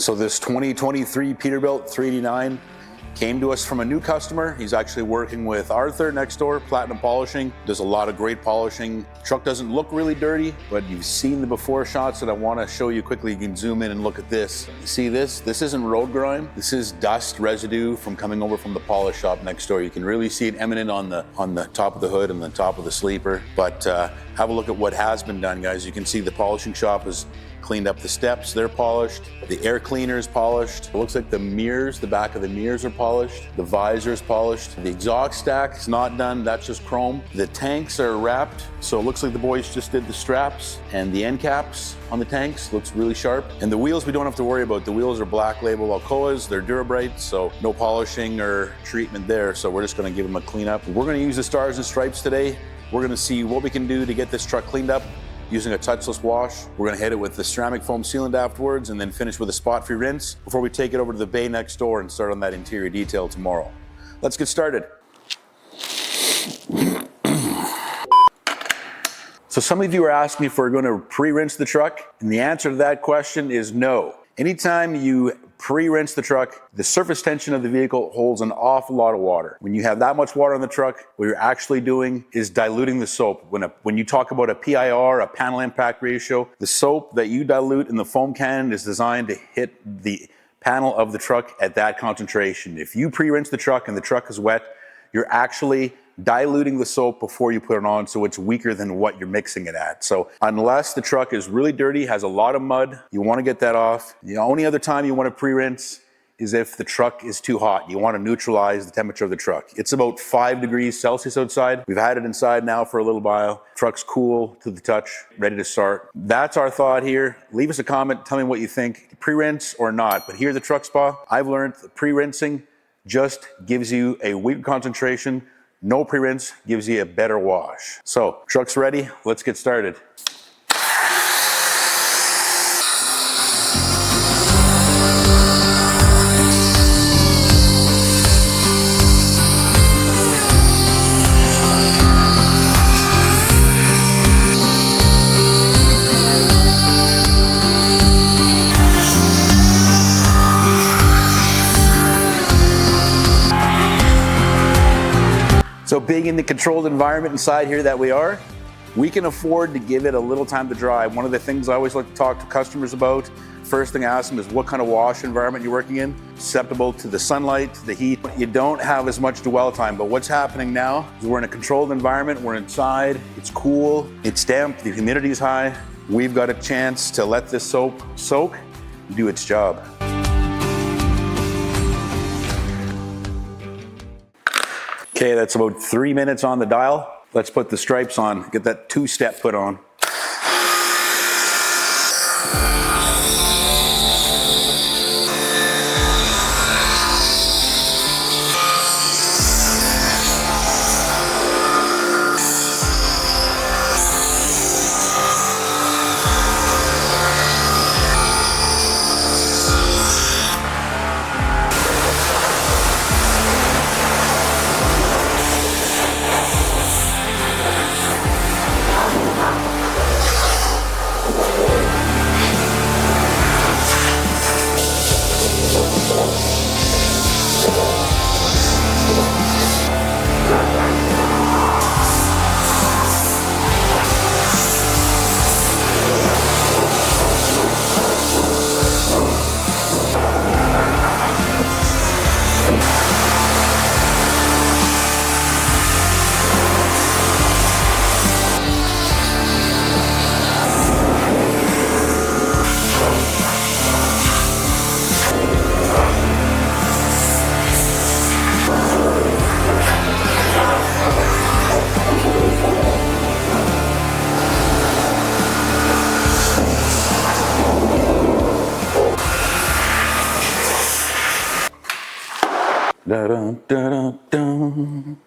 So this 2023 Peterbilt 389 came to us from a new customer. He's actually working with Arthur next door, Platinum Polishing. Does a lot of great polishing. Truck doesn't look really dirty, but you've seen the before shots that I want to show you quickly. You can zoom in and look at this. You see this? This isn't road grime. This is dust residue from coming over from the polish shop next door. You can really see it eminent on the top of the hood and the top of the sleeper. But have a look at what has been done, guys. You can see the polishing shop is cleaned up the steps, they're polished. The air cleaner is polished. It looks like the mirrors, the back of the mirrors are polished. The visor is polished. The exhaust stack is not done, that's just chrome. The tanks are wrapped, so it looks like the boys just did the straps and the end caps on the tanks. Looks really sharp. And the wheels we don't have to worry about. The wheels are Black Label Alcoas, they're Durabright, so no polishing or treatment there. So we're just gonna give them a clean up. We're gonna use the stars and stripes today. We're gonna see what we can do to get this truck cleaned up using a touchless wash. We're gonna hit it with the ceramic foam sealant afterwards and then finish with a spot-free rinse before we take it over to the bay next door and start on that interior detail tomorrow. Let's get started. So some of you are asking if we're gonna pre-rinse the truck, and the answer to that question is no. Anytime you pre-rinse the truck, the surface tension of the vehicle holds an awful lot of water. When you have that much water on the truck, what you're actually doing is diluting the soap. When you talk about a PIR, a panel impact ratio, the soap that you dilute in the foam cannon is designed to hit the panel of the truck at that concentration. If you pre-rinse the truck and the truck is wet, you're actually diluting the soap before you put it on, so it's weaker than what you're mixing it at. So unless the truck is really dirty, has a lot of mud, you want to get that off. The only other time you want to pre-rinse is if the truck is too hot. You want to neutralize the temperature of the truck. It's about 5 degrees Celsius outside. We've had it inside now for a little while. Truck's cool to the touch, ready to start. That's our thought here. Leave us a comment, tell me what you think, pre-rinse or not. But here at the Truck Spa, I've learned that pre-rinsing just gives you a weaker concentration. No pre-rinse gives you a better wash. So, truck's ready, let's get started. So being in the controlled environment inside here that we are, we can afford to give it a little time to dry. One of the things I always like to talk to customers about, first thing I ask them is what kind of wash environment you're working in, susceptible to the sunlight, to the heat. You don't have as much dwell time, but what's happening now is we're in a controlled environment, we're inside, it's cool, it's damp, the humidity is high. We've got a chance to let this soap soak and do its job. Okay, that's about 3 minutes on the dial. Let's put the stripes on, get that two-step put on. Da-dun-dun-dun-dun.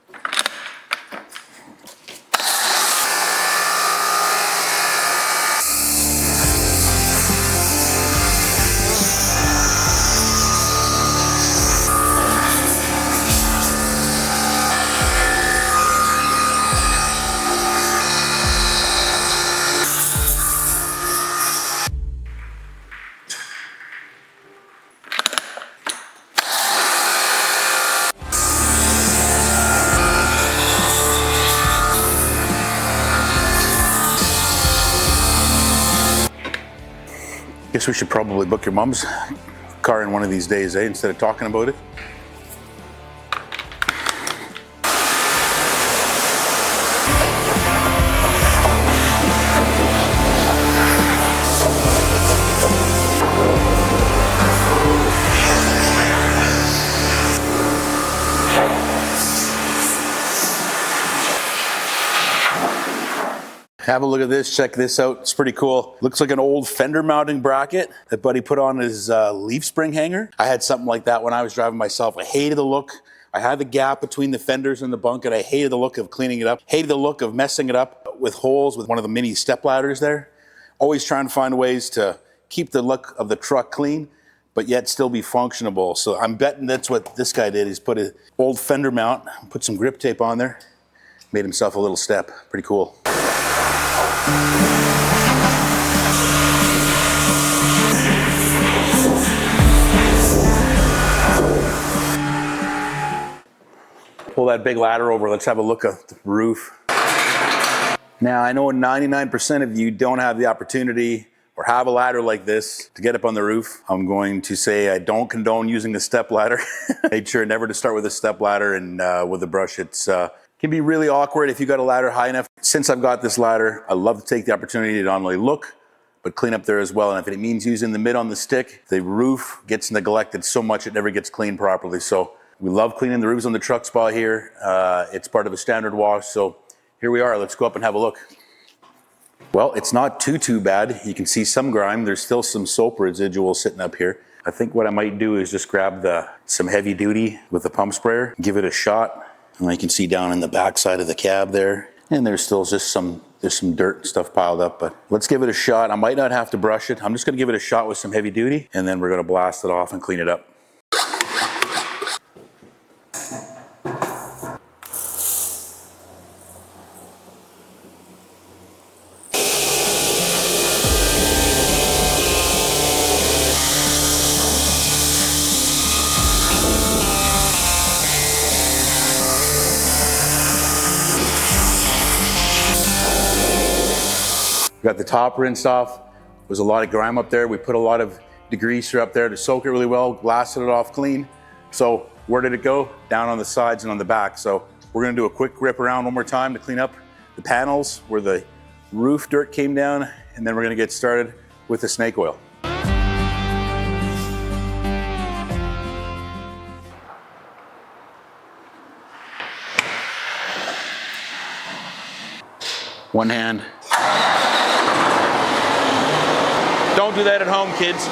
Guess we should probably book your mom's car in one of these days, instead of talking about it. Have a look at this, check this out, it's pretty cool. Looks like an old fender mounting bracket that buddy put on his leaf spring hanger. I had something like that when I was driving myself. I hated the look. I had the gap between the fenders and the bunk, and I hated the look of cleaning it up. Hated the look of messing it up with holes with one of the mini step ladders there. Always trying to find ways to keep the look of the truck clean, but yet still be functionable. So I'm betting that's what this guy did. He's put an old fender mount, put some grip tape on there, made himself a little step. Pretty cool. Pull that big ladder over. Let's have a look at the roof. Now, I know 99% of you don't have the opportunity or have a ladder like this to get up on the roof. I'm going to say I don't condone using a step ladder. Make sure never to start with a step ladder and with a brush. It's can be really awkward if you got a ladder high enough. Since I've got this ladder, I love to take the opportunity to not only look, but clean up there as well. And if it means using the mid on the stick, the roof gets neglected so much it never gets cleaned properly. So we love cleaning the roofs on the truck spa here. It's part of a standard wash. So here we are, let's go up and have a look. Well, it's not too bad. You can see some grime. There's still some soap residual sitting up here. I think what I might do is just grab some heavy duty with the pump sprayer, give it a shot. And you can see down in the back side of the cab there, and there's still just some dirt and stuff piled up, but let's give it a shot. I might not have to brush it. I'm just gonna give it a shot with some heavy duty, and then we're gonna blast it off and clean it up. Got the top rinsed off. There's a lot of grime up there. We put a lot of degreaser up there to soak it really well, blasted it off clean. So where did it go? Down on the sides and on the back. So we're gonna do a quick rip around one more time to clean up the panels where the roof dirt came down, and then we're gonna get started with the snake oil. One hand. Don't do that at home, kids.